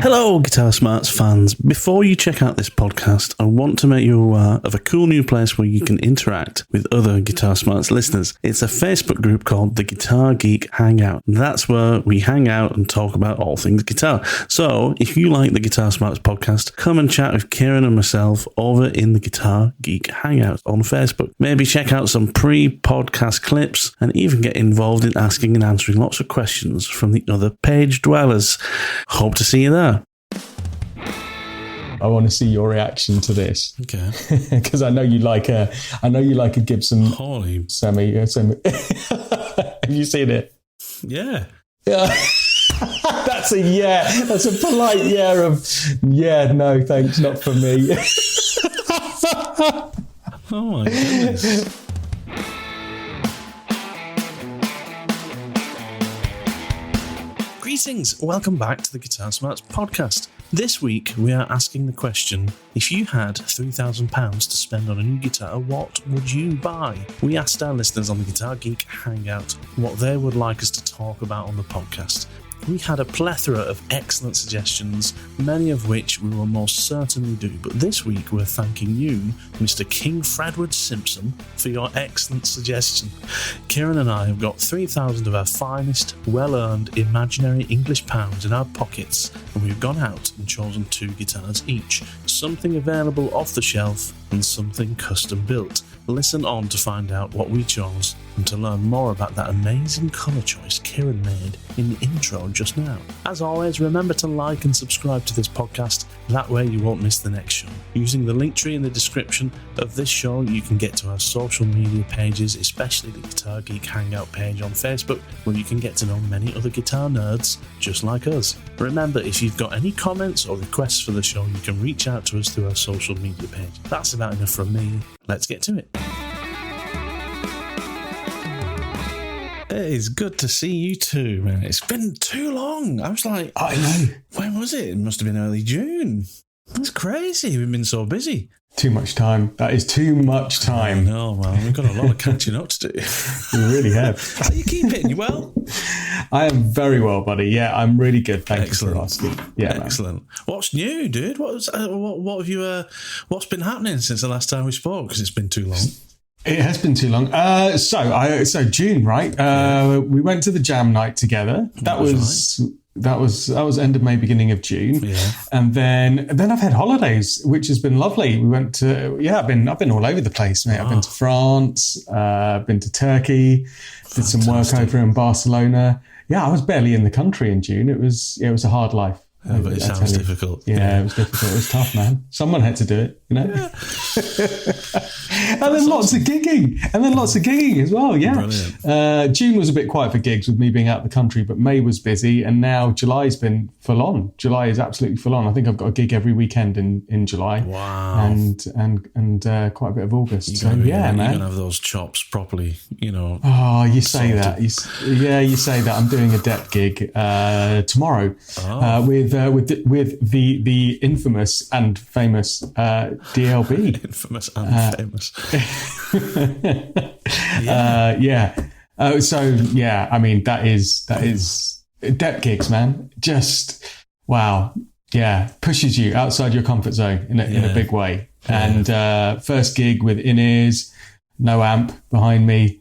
Hello, Guitar Smarts fans. Before you check out this podcast, I want to make you aware of a cool new place where you can interact with other Guitar Smarts listeners. It's a Facebook group called the Guitar Geek Hangout. That's where we hang out and talk about all things guitar. So, if you like the Guitar Smarts podcast, come and chat with Kiran and myself over in the Guitar Geek Hangout on Facebook. Maybe check out some pre-podcast clips and even get involved in asking and answering lots of questions from the other page dwellers. Hope to see you there. I want to see your reaction to this. Okay. Because I know you like a Gibson Holy semi. Have you seen it? Yeah. Yeah. That's a yeah. That's a polite yeah of yeah. No, thanks, not for me. Oh my goodness. Greetings, welcome back to the Guitar Smarts podcast. This week we are asking the question, if you had £3,000 to spend on a new guitar, what would you buy? We asked our listeners on the Guitar Geek Hangout what they would like us to talk about on the podcast. We had a plethora of excellent suggestions, many of which we will most certainly do, but this week we're thanking you, Mr KingFredward Simpson, for your excellent suggestion. Kiran and I have got 3,000 of our finest, well-earned imaginary English pounds in our pockets, and we've gone out and chosen 2 guitars each, something available off the shelf and something custom built. Listen on to find out what we chose and to learn more about that amazing colour choice Kiran made in the intro just now. As always, remember to like and subscribe to this podcast, that way you won't miss the next show. Using the LinkTree in the description of this show, you can get to our social media pages, especially the Guitar Geek Hangout page on Facebook, where you can get to know many other guitar nerds just like us. Remember, if you've got any comments or requests for the show, you can reach out to us through our social media page. That's about enough from me. Let's get to it. It's good to see you too, man. It's been too long. I was like, I know. When was it? It must have been early June. That's crazy. We've been so busy. Too much time. That is too much time. No, man. We've got a lot of catching up to do. We really have. How you keeping? You well? I am very well, buddy. Yeah, I'm really good. Thank you for asking. Yeah, excellent. Man. What's new, dude? What have you? What's been happening since the last time we spoke? Because it's been too long. It has been too long. So June, right? We went to the jam night together. That was end of May, beginning of June. Yeah. And then I've had holidays, which has been lovely. We went to I've been all over the place, mate. I've been to France, been to Turkey, did some work over in Barcelona. Yeah, I was barely in the country in June. It was a hard life. Yeah, but it sounds difficult. Yeah, it was difficult. It was tough, man. Someone had to do it, you know. Yeah. And then lots of gigging as well. Yeah. June was a bit quiet for gigs with me being out of the country, but May was busy, and now July's been full on. July is absolutely full on. I think I've got a gig every weekend in July. Wow. And quite a bit of August. Man. You're gonna have those chops properly, you know. Oh, you say that. You say that. I'm doing a depth gig tomorrow with the infamous and famous DLB. Infamous and famous. I mean, that is depth gigs, man. Just wow. Yeah, pushes you outside your comfort zone in a big way. Yeah. And first gig with in-ears, no amp behind me.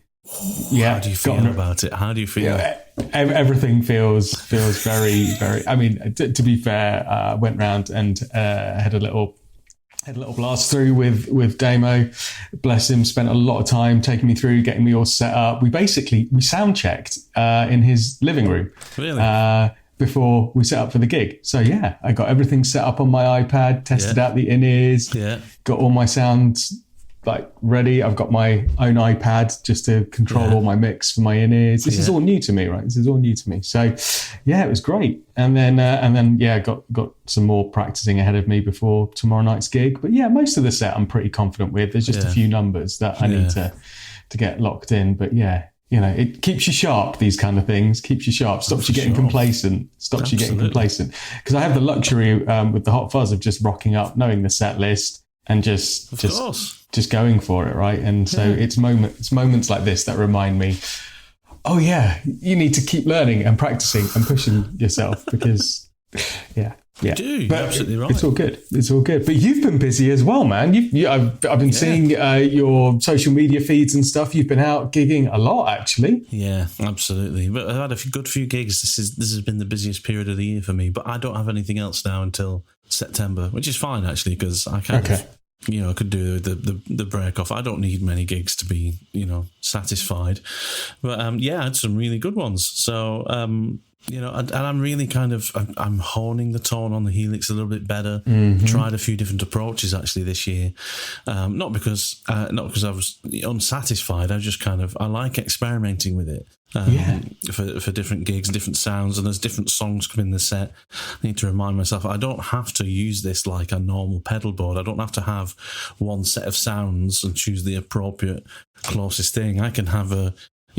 Yeah. How do you feel about it? How do you feel? Yeah, everything feels very, very. I mean, to be fair, went round and had a little blast through with Damo. Bless him. Spent a lot of time taking me through, getting me all set up. We sound checked in his living room. Really? Before we set up for the gig. So yeah, I got everything set up on my iPad, tested out the in-ears, got all my sounds like ready. I've got my own iPad just to control all my mix for my in-ears. This is all new to me, right? This is all new to me. So yeah, it was great. And then got some more practicing ahead of me before tomorrow night's gig. But yeah, most of the set I'm pretty confident with. There's just a few numbers that I need to get locked in. But yeah, you know, it keeps you sharp, these kind of things. Keeps you sharp. Stops you getting complacent. Because I have the luxury with the Hot Fuzz of just rocking up, knowing the set list and just going for it, right? And so it's moments like this that remind me, oh yeah, you need to keep learning and practicing and pushing yourself because, yeah. Yeah, do. You're absolutely right. It's all good. It's all good. But you've been busy as well, man. I've been seeing your social media feeds and stuff. You've been out gigging a lot, actually. Yeah, absolutely. But I've had a good few gigs. This has been the busiest period of the year for me. But I don't have anything else now until September, which is fine actually, because I kind of, I could do the break off. I don't need many gigs to be, satisfied. But I had some really good ones. So. And I'm really I'm honing the tone on the Helix a little bit better. Tried a few different approaches actually this year. Not because I was unsatisfied. I just I like experimenting with it. For different gigs, different sounds, and as different songs come in the set, I need to remind myself I don't have to use this like a normal pedal board. I don't have to have one set of sounds and choose the appropriate closest thing. I can have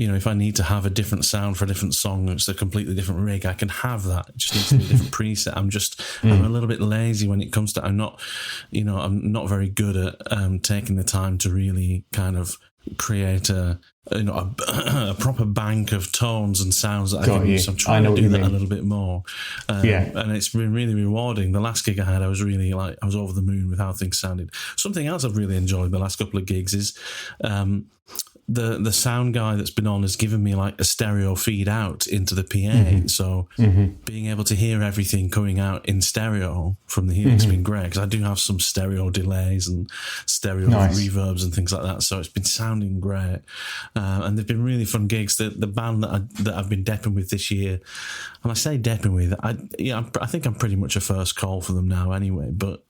if I need to have a different sound for a different song, it's a completely different rig, I can have that. It just needs to be a different preset. I'm a little bit lazy when it comes to, I'm not very good at taking the time to really create a proper bank of tones and sounds that I can use. I'm trying to do that a little bit more. And it's been really rewarding. The last gig I had, I was really I was over the moon with how things sounded. Something else I've really enjoyed the last couple of gigs is the sound guy that's been on has given me a stereo feed out into the PA. So being able to hear everything coming out in stereo from the Helix has been great, because I do have some stereo delays and stereo reverbs and things like that. So it's been sounding great. And they've been really fun gigs. The band that I've been depping with this year, and I say depping with, I think I'm pretty much a first call for them now anyway, but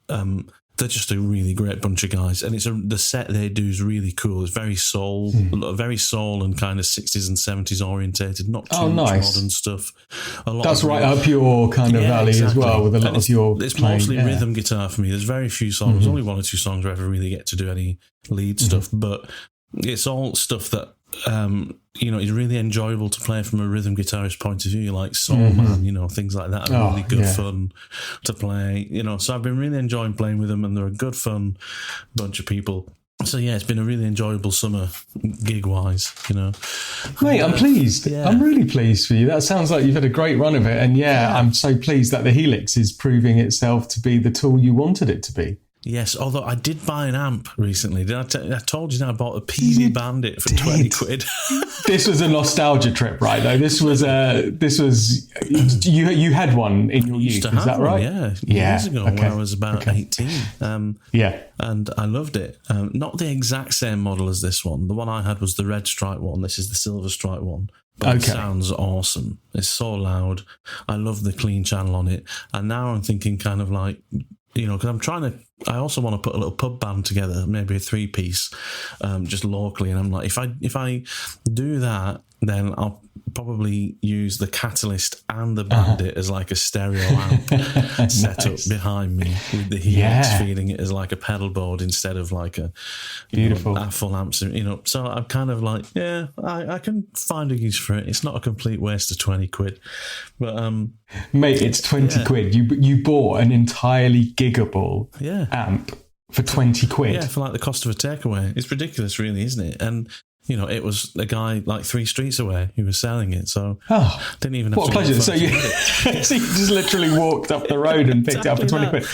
they're just a really great bunch of guys, and the set they do is really cool. It's very soul, very soul and kind of 60s and 70s orientated, not too much modern stuff. That's right up your kind of alley as well, with a lot of your It's mostly rhythm guitar for me. There's very few songs, only one or two songs where I ever really get to do any lead stuff, but it's all stuff that is really enjoyable to play from a rhythm guitarist point of view, like Soul Man, things like that are really good fun to play, so I've been really enjoying playing with them, and they're a good fun bunch of people. So it's been a really enjoyable summer gig wise, Mate, I'm pleased. I'm really pleased for you. That sounds like you've had a great run of it, and I'm so pleased that the Helix is proving itself to be the tool you wanted it to be. Yes, although I did buy an amp recently. I told you that I bought a PV Bandit for 20 quid. This was a nostalgia trip, right? Though this was you had one in your youth, is that right? Years ago when I was about 18. And I loved it. Not the exact same model as this one. The one I had was the red stripe one. This is the silver stripe one. But it sounds awesome. It's so loud. I love the clean channel on it. And now I'm thinking because I also want to put a little pub band together, maybe a 3-piece, just locally. And I'm like, if I do that, then I'll probably use the Catalyst and the Bandit as like a stereo amp setup behind me, with the Helix feeding it as like a pedal board instead of like a full amp. So I'm kind of like, I can find a use for it. It's not a complete waste of 20 quid, but mate, it's 20 quid. You bought an entirely giggable amp for 20 quid. Yeah, for like the cost of a takeaway. It's ridiculous, really, isn't it? And it was a guy like 3 streets away who was selling it, so didn't even have what to a pleasure. So you just literally walked up the road and picked it up for 20 quid.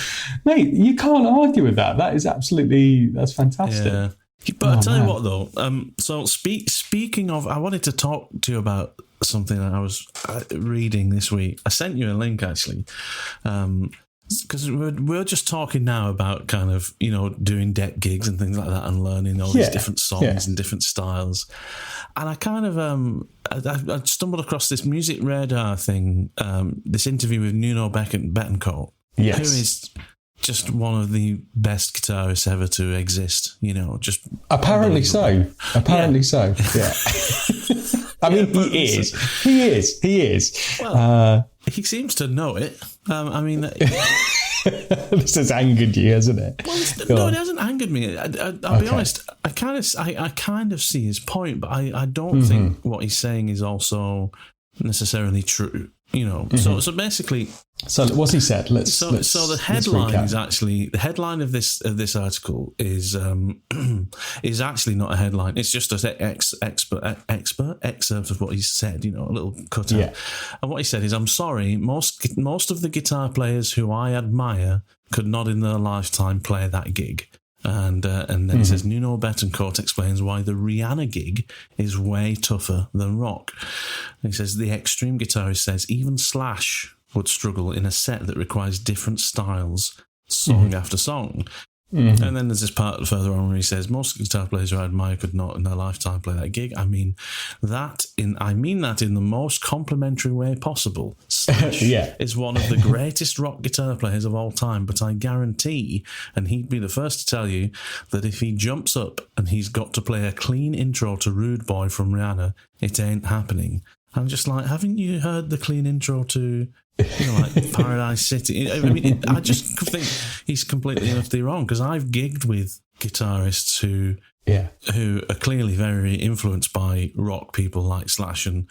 Mate, you can't argue with that. That's fantastic. Yeah. But I'll tell you what, though. So speaking of, I wanted to talk to you about something that I was reading this week. I sent you a link, actually. Because we're just talking now about kind of, doing deck gigs and things like that, and learning all these different songs and different styles. And I kind of I stumbled across this Music Radar thing, this interview with Nuno Betancourt, who is just one of the best guitarists ever to exist. Just apparently so. Yeah. I mean, he is. Well, he seems to know it. This has angered you, hasn't it? Well, no, it hasn't angered me. I'll be honest. I kind of see his point, but I don't think what he's saying is also necessarily true. So basically, So what's he said? So the headline is actually the headline of this article is actually not a headline. It's just an expert excerpt of what he said. A little cutout. Yeah. And what he said is, "I'm sorry, most of the guitar players who I admire could not in their lifetime play that gig." And then he says, Nuno Betancourt explains why the Rihanna gig is way tougher than rock. And he says, the extreme guitarist says even Slash would struggle in a set that requires different styles, song after song. Mm-hmm. And then there's this part further on where he says, most guitar players who I admire could not in their lifetime play that gig. I mean that in the most complimentary way possible. Slash is one of the greatest rock guitar players of all time, but I guarantee, and he'd be the first to tell you, that if he jumps up and he's got to play a clean intro to Rude Boy from Rihanna, it ain't happening. I'm just like, haven't you heard the clean intro to, like Paradise City? I mean, I just think he's completely and utterly wrong, because I've gigged with guitarists who are clearly very influenced by rock people like Slash, and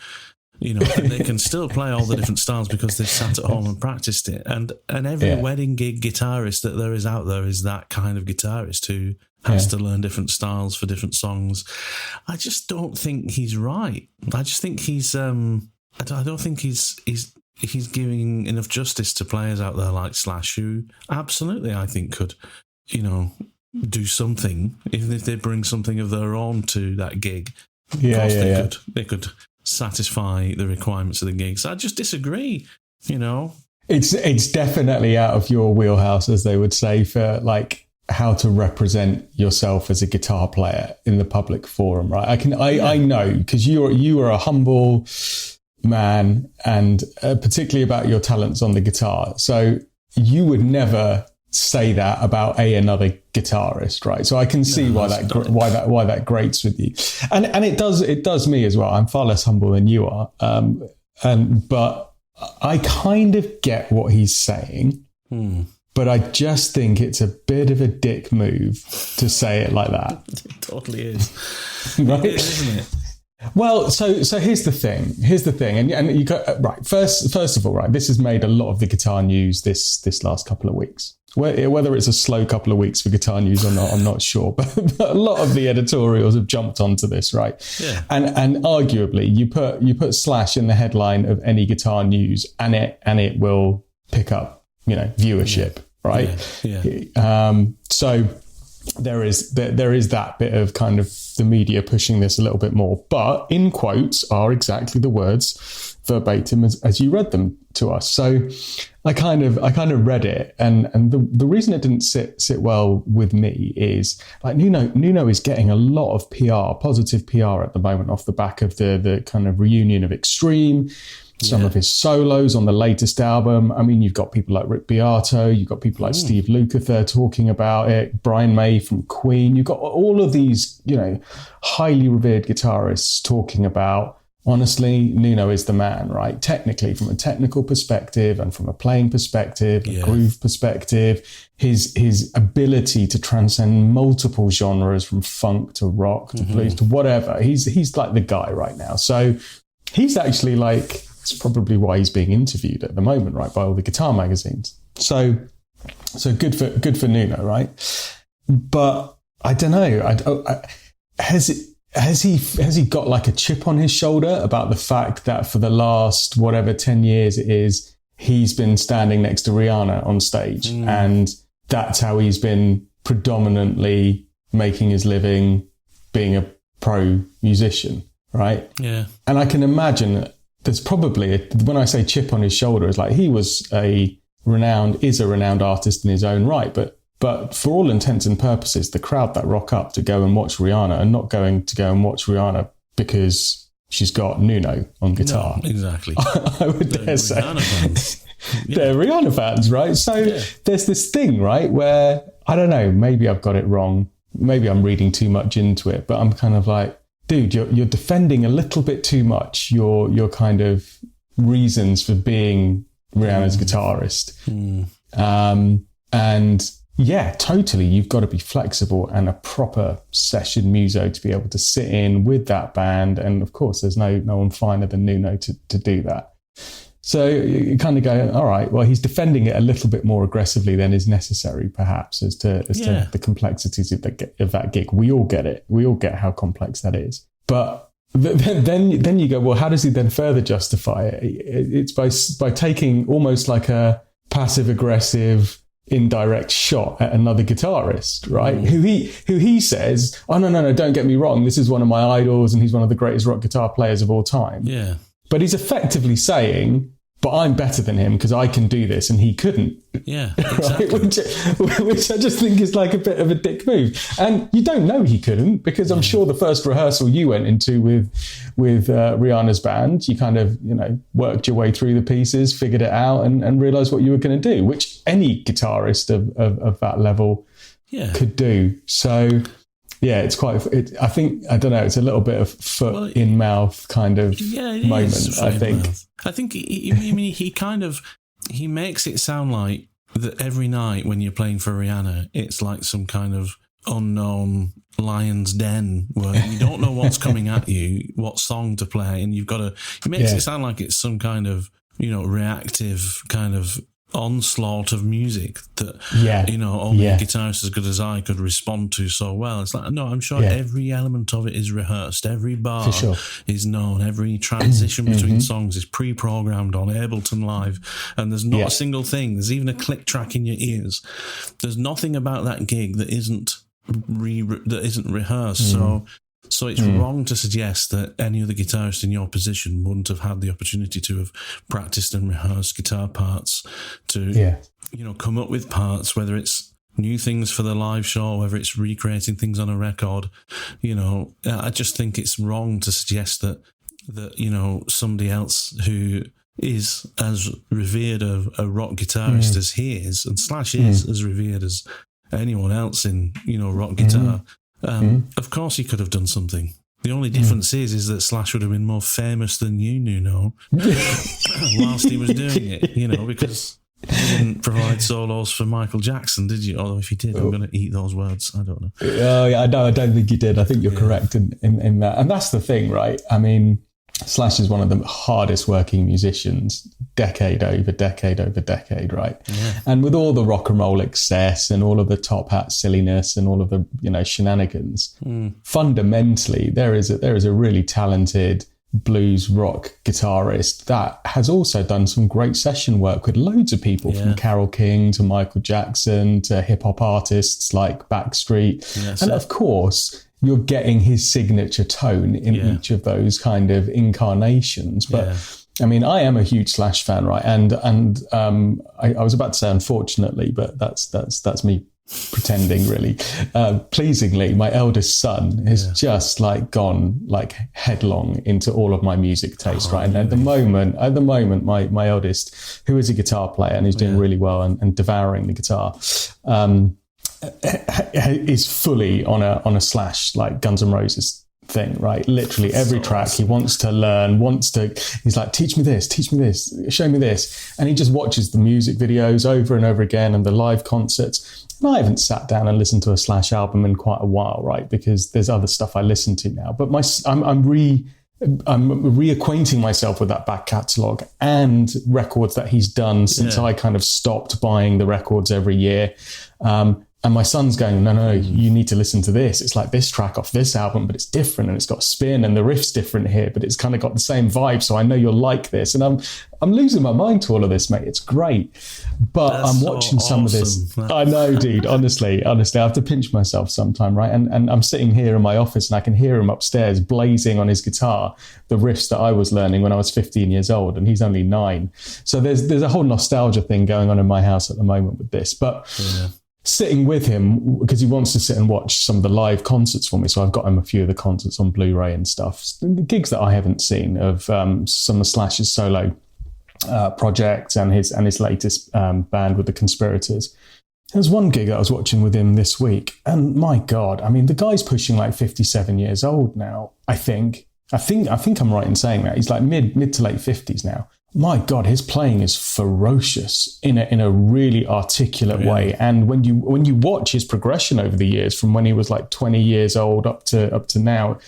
and they can still play all the different styles because they've sat at home and practiced it. And every wedding gig guitarist that there is out there is that kind of guitarist who has to learn different styles for different songs. I just don't think he's right. I just think he's I don't think he's giving enough justice to players out there like Slash, who absolutely I think could, do something, even if they bring something of their own to that gig. They could satisfy the requirements of the gig. So I just disagree, It's definitely out of your wheelhouse, as they would say, for like how to represent yourself as a guitar player in the public forum, right? I know, because you are a humble man, and particularly about your talents on the guitar. So you would never say that about another guitarist, right? So I can see why that grates with you, and it does me as well. I'm far less humble than you are, but I kind of get what he's saying. But I just think it's a bit of a dick move to say it like that. It totally is. Right? It is, isn't it? Well, so here's the thing. And you got right. First of all, right, this has made a lot of the guitar news this last couple of weeks. Whether it's a slow couple of weeks for guitar news or not, I'm not sure. But a lot of the editorials have jumped onto this, right? Yeah. And arguably, you put Slash in the headline of any guitar news, and it will pick up, viewership, right? Yeah. So there is that bit of kind of the media pushing this a little bit more, but in quotes are exactly the words verbatim as you read them to us. So I kind of read it, and the reason it didn't sit well with me is like Nuno is getting a lot of positive PR at the moment off the back of the kind of reunion of Extreme. Some of his solos on the latest album. I mean, you've got people like Rick Beato, you've got people like Steve Lukather talking about it, Brian May from Queen. You've got all of these, highly revered guitarists talking about, honestly, Nuno is the man, right? Technically, from a technical perspective and from a playing perspective, a groove perspective, his ability to transcend multiple genres from funk to rock to blues to whatever. He's like the guy right now. So he's actually like, it's probably why he's being interviewed at the moment, right, by all the guitar magazines. So good for Nuno, right? But I don't know. Has he got like a chip on his shoulder about the fact that for the last whatever 10 years it is, he's been standing next to Rihanna on stage, and that's how he's been predominantly making his living, being a pro musician, right? Yeah. And I can imagine there's probably, when I say chip on his shoulder, it's like he is a renowned artist in his own right, but for all intents and purposes, the crowd that rock up to go and watch Rihanna are not going to go and watch Rihanna because she's got Nuno on guitar. No, exactly. I would dare say. They're Rihanna fans, right? So there's this thing, right, where, I don't know, maybe I've got it wrong. Maybe I'm reading too much into it, but I'm kind of like, dude, you're defending a little bit too much your kind of reasons for being Rihanna's guitarist. And yeah, totally, you've got to be flexible and a proper session muso to be able to sit in with that band. And of course, there's no one finer than Nuno to do that. So you kind of go, all right, well, he's defending it a little bit more aggressively than is necessary, perhaps, as to the complexities of that gig. We all get it. We all get how complex that is. But then you go, well, how does he then further justify it? It's by taking almost like a passive aggressive indirect shot at another guitarist, right? Who he says, oh no, don't get me wrong, this is one of my idols and he's one of the greatest rock guitar players of all time. Yeah. But he's effectively saying, but I'm better than him because I can do this and he couldn't. Yeah, exactly. Right? Which I just think is like a bit of a dick move. And you don't know he couldn't, because I'm sure the first rehearsal you went into with Rihanna's band, you kind of, worked your way through the pieces, figured it out and realised what you were going to do, which any guitarist of that level could do. So... yeah, it's I think, I don't know, it's a little bit of foot in mouth kind of moment, I think. I think he makes it sound like that every night when you're playing for Rihanna, it's like some kind of unknown lion's den where you don't know what's coming at you, what song to play, and he makes it sound like it's some kind of, reactive kind of onslaught of music that only a guitarist as good as I could respond to so well. It's like, no, I'm sure every element of it is rehearsed, every bar is known, every transition between songs is pre-programmed on Ableton Live, and there's not a single thing, there's even a click track in your ears, there's nothing about that gig that isn't rehearsed. So it's wrong to suggest that any other guitarist in your position wouldn't have had the opportunity to have practiced and rehearsed guitar parts, to come up with parts, whether it's new things for the live show, whether it's recreating things on a record. I just think it's wrong to suggest that somebody else who is as revered a rock guitarist as he is, and Slash is as revered as anyone else in rock guitar. Of course he could have done something. The only difference is that Slash would have been more famous than you knew whilst he was doing it, because you didn't provide solos for Michael Jackson, did you? Although if you did, I'm going to eat those words. I don't know. Oh, yeah, I don't think you did. I think you're correct in that. And that's the thing, right? I mean, Slash is one of the hardest working musicians, decade over decade, right? Yeah. And with all the rock and roll excess and all of the top hat silliness and all of the shenanigans, fundamentally there is a really talented blues rock guitarist that has also done some great session work with loads of people, from Carole King to Michael Jackson to hip hop artists like Backstreet, and of course you're getting his signature tone in each of those kind of incarnations. But I mean, I am a huge Slash fan, right? And I was about to say unfortunately, but that's me pretending really. Pleasingly, my eldest son has just gone headlong into all of my music taste, right? And at the moment, my eldest, who is a guitar player and is doing really well and devouring the guitar, is fully on a Slash, like Guns N' Roses thing, right? Literally every track he wants to learn, he's like, teach me this, show me this. And he just watches the music videos over and over again and the live concerts. And I haven't sat down and listened to a Slash album in quite a while, right? Because there's other stuff I listen to now. But I'm reacquainting myself with that back catalogue and records that he's done since I kind of stopped buying the records every year. And my son's going, no, you need to listen to this. It's like this track off this album, but it's different and it's got spin and the riff's different here, but it's kind of got the same vibe. So I know you'll like this. And I'm losing my mind to all of this, mate. It's great. But I'm watching some of this. I know, dude. Honestly, I have to pinch myself sometime, right? And I'm sitting here in my office and I can hear him upstairs blazing on his guitar the riffs that I was learning when I was 15 years old, and he's only 9. So there's a whole nostalgia thing going on in my house at the moment with this. But sitting with him, because he wants to sit and watch some of the live concerts for me. So I've got him a few of the concerts on Blu-ray and stuff. Gigs that I haven't seen of some of Slash's solo project and his latest band with the Conspirators. There's one gig that I was watching with him this week, and my God, I mean, the guy's pushing like 57 years old now. I think I'm right in saying that. He's like mid to late 50s now. My God, his playing is ferocious in a really articulate way. And when you watch his progression over the years, from when he was like 20 years old up to now,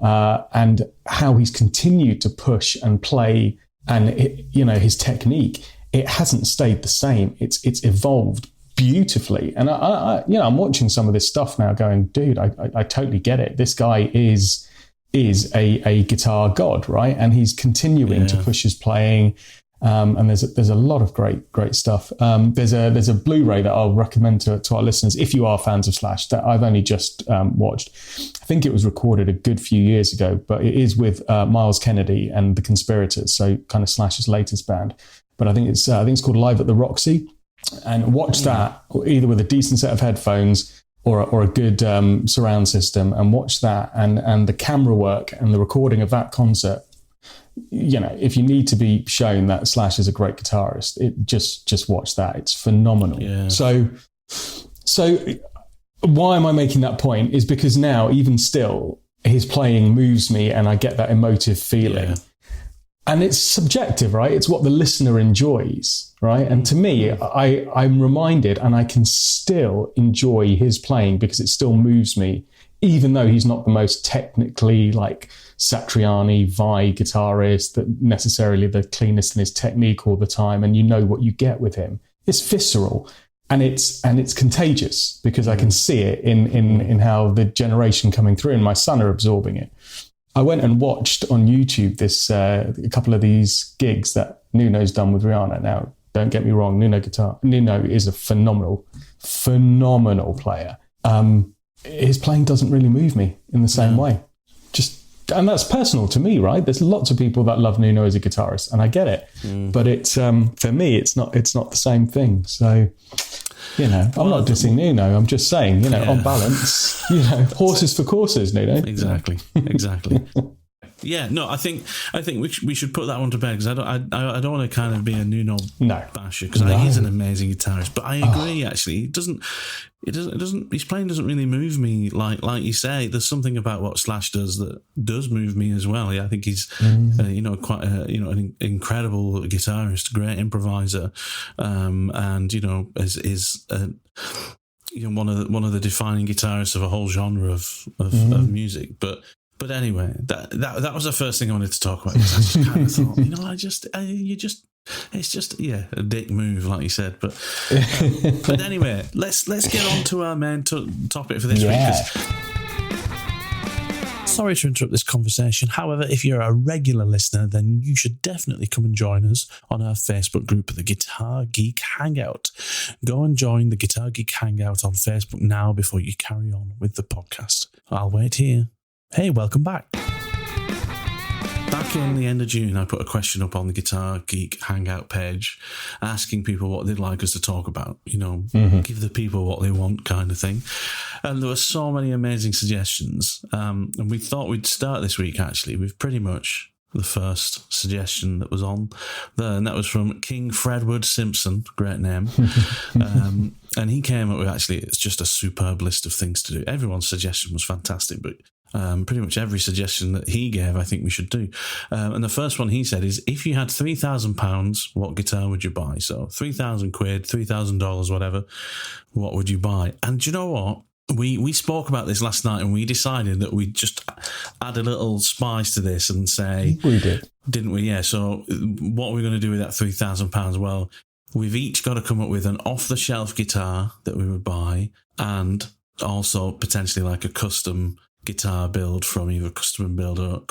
and how he's continued to push and play and his technique, it hasn't stayed the same. It's evolved beautifully. And I'm watching some of this stuff now going, dude, I totally get it. This guy is a guitar god, right? And he's continuing to push his playing. And there's a lot of great stuff. There's a Blu-ray that I'll recommend to our listeners if you are fans of Slash that I've only just watched. I think it was recorded a good few years ago, but it is with Miles Kennedy and the Conspirators, so kind of Slash's latest band. But I think it's called Live at the Roxy, and watch that either with a decent set of headphones or a good surround system, and watch that and the camera work and the recording of that concert. If you need to be shown that Slash is a great guitarist, just watch that. It's phenomenal. Yeah. So why am I making that point? Is because now, even still, his playing moves me and I get that emotive feeling. Yeah. And it's subjective, right? It's what the listener enjoys, right? And to me, I'm reminded, and I can still enjoy his playing because it still moves me, even though he's not the most technically Satriani, Vai guitarist, that necessarily the cleanest in his technique all the time, and you know what you get with him. It's visceral, and it's contagious because I can see it in how the generation coming through and my son are absorbing it. I went and watched on YouTube a couple of these gigs that Nuno's done with Rihanna. Now, don't get me wrong, Nuno is a phenomenal player. His playing doesn't really move me in the same way. And that's personal to me, right? There's lots of people that love Nuno as a guitarist, and I get it. But it's for me, it's not the same thing. So, I'm not dissing Nuno. I'm just saying, on balance, horses for courses, Nuno. Exactly. Yeah, no, I think we should put that one to bed, because I don't want to kind of be a Nuno basher, because he's an amazing guitarist. But I agree, actually, it doesn't. His playing doesn't really move me like you say. There's something about what Slash does that does move me as well. Yeah, I think he's quite an incredible guitarist, great improviser, and is one of the defining guitarists of a whole genre of music. But anyway, that was the first thing I wanted to talk about, because I just kind of thought, it's just a dick move, like you said. But anyway, let's get on to our main topic for this week. Sorry to interrupt this conversation. However, if you're a regular listener, then you should definitely come and join us on our Facebook group, the Guitar Geek Hangout. Go and join the Guitar Geek Hangout on Facebook now before you carry on with the podcast. I'll wait here. Hey, welcome back. Back in the end of June, I put a question up on the Guitar Geek Hangout page, asking people what they'd like us to talk about, give the people what they want, kind of thing. And there were so many amazing suggestions. And we thought we'd start this week, actually, with pretty much the first suggestion that was on there, and that was from KingFredward Simpson, great name. And he came up with, actually, it's just a superb list of things to do. Everyone's suggestion was fantastic, but pretty much every suggestion that he gave, I think we should do. And the first one he said is, if you had £3,000, what guitar would you buy? So 3,000 quid, $3,000, whatever, what would you buy? And do you know what? We spoke about this last night, and we decided that we'd just add a little spice to this and say... We did. Didn't we? Yeah. So what are we going to do with that £3,000? Well, we've each got to come up with an off-the-shelf guitar that we would buy, and also potentially like a custom guitar build from either custom builder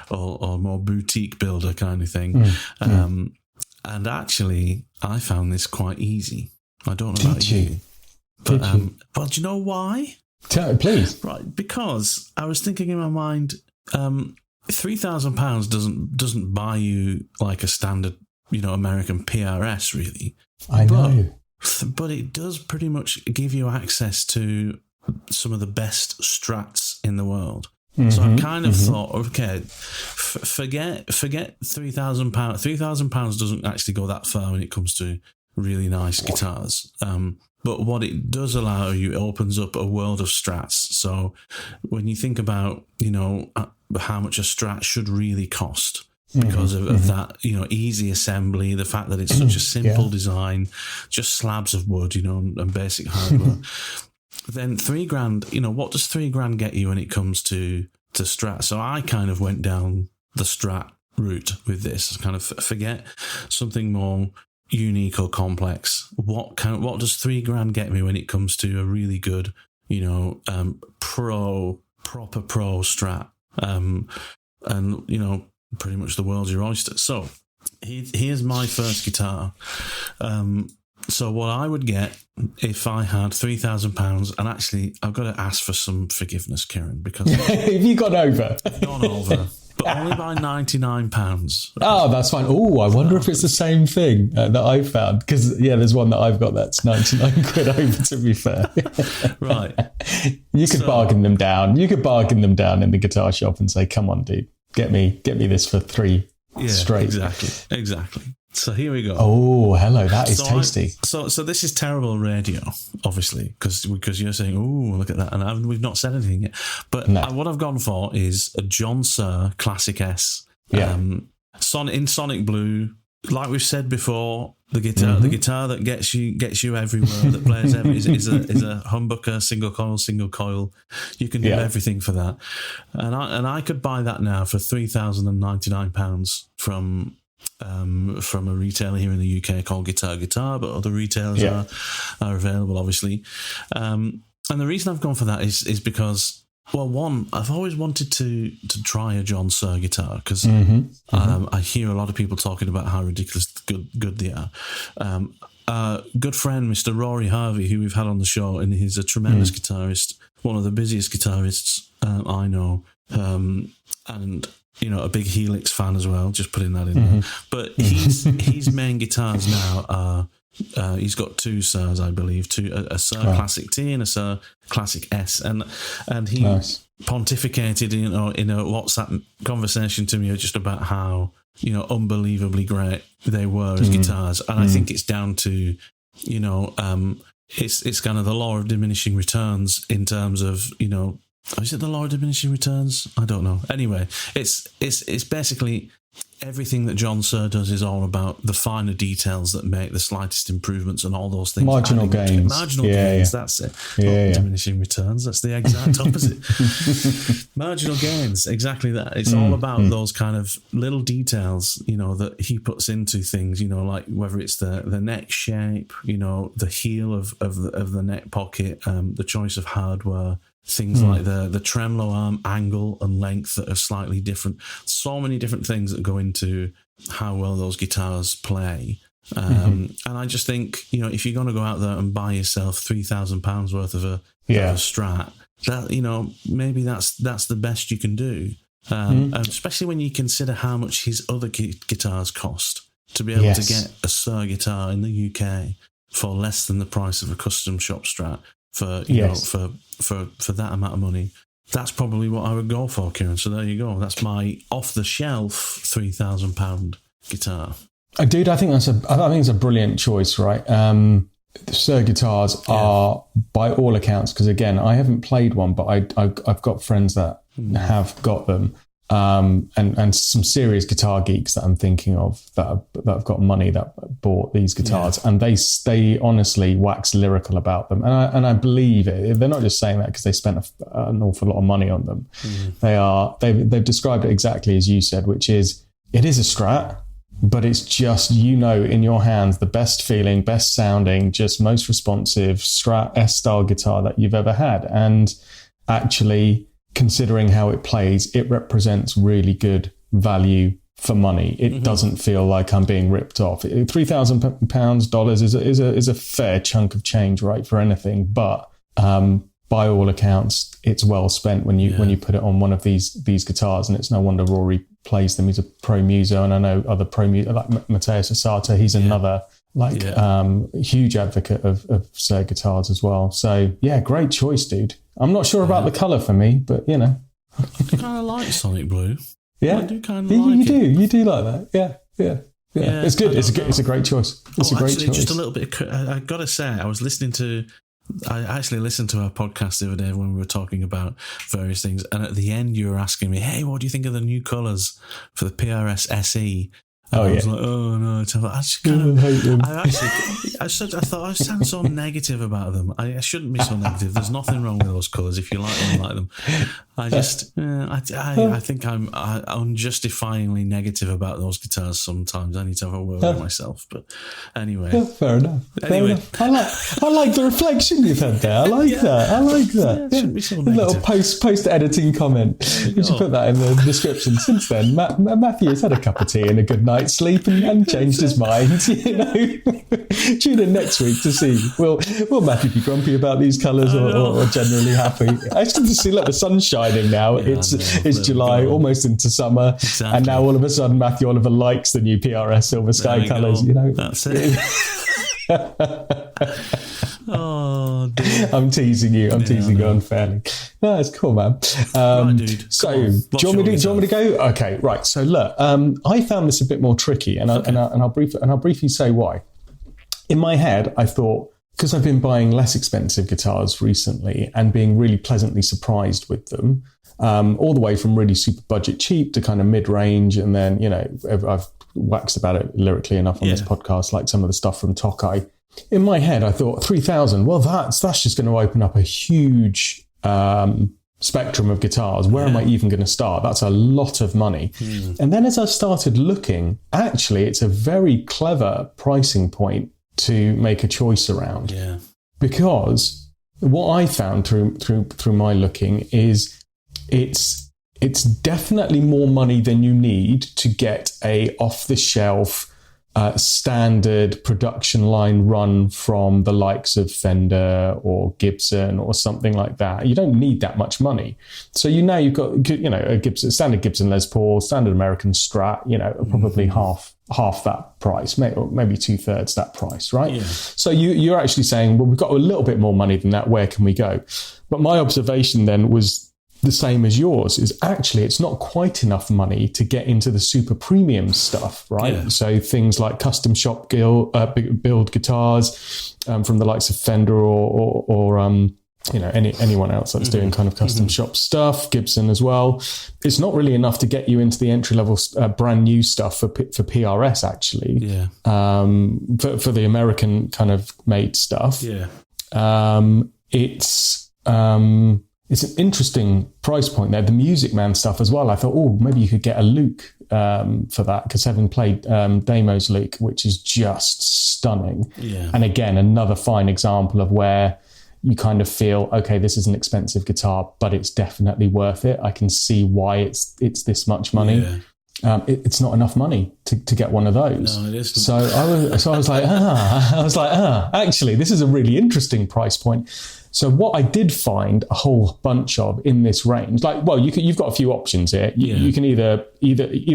or more boutique builder kind of thing. And actually, I found this quite easy. I don't know about you. But well, do you know why? Please. Right, because I was thinking in my mind, £3,000 doesn't buy you like a standard, American PRS, really. I know. But it does pretty much give you access to some of the best Strats in the world. So I kind of thought, okay, forget £3,000. £3,000 doesn't actually go that far when it comes to really nice guitars. But what it does allow you, it opens up a world of Strats. So when you think about, how much a Strat should really cost, because of that, easy assembly, the fact that it's such a simple design, just slabs of wood, and basic hardware. Then $3,000, what does $3,000 get you when it comes to Strat? So I kind of went down the Strat route with this. Kind of forget something more unique or complex. What does $3,000 get me when it comes to a really good, proper pro Strat? And pretty much the world's your oyster. So here's my first guitar. So what I would get if I had £3,000, and actually I've got to ask for some forgiveness, Kiran, because have you gone over? I've gone over, but only by £99. Oh, that's fine. Oh, I wonder if it's the same thing that I found, because there's one that I've got that's 99 quid over. To be fair, right? You could bargain them down. You could bargain them down in the guitar shop and say, "Come on, dude, get me this for $3 straight." Exactly. So here we go. Oh, hello. That is tasty. So this is terrible radio, obviously, because you're saying, "Oh, look at that," and we've not said anything yet. But what I've gone for is a John Suhr Classic S. Yeah. In Sonic Blue, like we've said before, the guitar that gets you everywhere, that plays is a humbucker, single coil. You can do everything for that, and I could buy that now for £3,099 from a retailer here in the UK called Guitar Guitar, but other retailers are available, obviously. And the reason I've gone for that is because, well, one, I've always wanted to try a John Suhr guitar, because I hear a lot of people talking about how ridiculous good they are. Good friend, Mr. Rory Harvey, who we've had on the show, and he's a tremendous guitarist, one of the busiest guitarists I know, and a big Helix fan as well, just putting that in there. But his main guitars now are, he's got two Suhrs, I believe, a Suhr Classic T and a Suhr Classic S, and he pontificated in a WhatsApp conversation to me just about how unbelievably great they were as guitars, and I think it's down to it's kind of the law of diminishing returns in terms of is it the law of diminishing returns? I don't know. Anyway, it's basically everything that John Suhr does is all about the finer details that make the slightest improvements and all those things. Marginal gains. Gains, that's it. Diminishing returns, that's the exact opposite. Marginal gains, exactly that. It's all about those kind of little details, that he puts into things, like whether it's the neck shape, the heel of the neck pocket, the choice of hardware, things like the tremolo arm angle and length that are slightly different. So many different things that go into how well those guitars play. And I just think, if you're going to go out there and buy yourself £3,000 worth of a Strat, that, maybe that's the best you can do. And especially when you consider how much his other guitars cost, to be able to get a Suhr guitar in the UK for less than the price of a custom shop Strat. For that amount of money, that's probably what I would go for, Kiran. So there you go. That's my off-the-shelf £3,000 guitar. Dude, I think it's a brilliant choice, right? The Suhr guitars are, by all accounts, because again, I haven't played one, but I've got friends that have got them, and some serious guitar geeks that I'm thinking of that have got money that bought these guitars, and they honestly wax lyrical about them, and I believe it. They're not just saying that because they spent an awful lot of money on them. They've described it exactly as you said, which is, it is a Strat, but it's just, in your hands, the best feeling, best sounding, just most responsive Strat S-style guitar that you've ever had. And actually, considering how it plays, it represents really good value for money. It doesn't feel like I'm being ripped off. $3,000 is a fair chunk of change, right, for anything. But by all accounts, it's well spent when you put it on one of these guitars, and it's no wonder Rory plays them. He's a pro muso, and I know other pro muso like Mateus Asata. He's another huge advocate of Suhr guitars as well. So great choice, dude. I'm not sure about the colour for me, but I kind of like Sonic Blue. Yeah, I do kind of like it. You do like that. Yeah. It's good. It's a great choice. It's a great choice. Just a little bit. I got to say, I actually listened to our podcast the other day when we were talking about various things, and at the end you were asking me, "Hey, what do you think of the new colours for the PRS SE?" And I was like, oh no, I thought I sound so negative about them. I shouldn't be so negative. There's nothing wrong with those colours. If you like them, you like them. I think I'm unjustifiably negative about those guitars sometimes. I need to have a word with myself. But anyway. Fair enough. I like the reflection you've had there. I like that. Yeah, it shouldn't be so negative. A little post-editing comment. You should put that in the description. Since then, Matthew has had a cup of tea and a good night's sleep and changed his mind. You know, tune in next week to see will Matthew be grumpy about these colours or generally happy. I just get to see, look, the sun's shining now. Yeah, it's July, almost into summer, exactly. And now all of a sudden Matthew Oliver likes the new PRS Silver Sky colours. You know, that's it. Oh, dear. I'm teasing you. I'm teasing you unfairly. No, it's cool, man. Right, dude. So, do you want me to go? Okay, right. So, look, I found this a bit more tricky, and I'll briefly say why. In my head, I thought, because I've been buying less expensive guitars recently and being really pleasantly surprised with them, all the way from really super budget cheap to kind of mid-range, and then, you know, I've waxed about it lyrically enough on this podcast, like some of the stuff from Tokai. In my head, I thought 3,000. Well, that's just going to open up a huge spectrum of guitars. Where am I even going to start? That's a lot of money. And then as I started looking, actually, it's a very clever pricing point to make a choice around. Yeah. Because what I found through my looking is it's definitely more money than you need to get a off-the-shelf standard production line run from the likes of Fender or Gibson or something like that. You don't need that much money. So you've got, you know, a standard Gibson Les Paul, standard American Strat, you know, probably half that price, maybe 2/3 that price, right? Yeah. So you're actually saying, well, we've got a little bit more money than that. Where can we go? But my observation then was the same as yours, is actually it's not quite enough money to get into the super premium stuff, right? Yeah. So things like custom shop build guitars from the likes of Fender or you know, anyone else that's doing kind of custom shop stuff, Gibson as well. It's not really enough to get you into the entry level brand new stuff for PRS actually. Yeah. For the American kind of made stuff. Yeah. It's an interesting price point there. The Music Man stuff as well. I thought, maybe you could get a Luke for that, because having played Damo's Luke, which is just stunning. Yeah. And again, another fine example of where you kind of feel, okay, this is an expensive guitar, but it's definitely worth it. I can see why it's this much money. Yeah. It's not enough money to get one of those. No, it isn't. So I was like, actually, this is a really interesting price point. So what I did find a whole bunch of in this range, you've got a few options here. You can either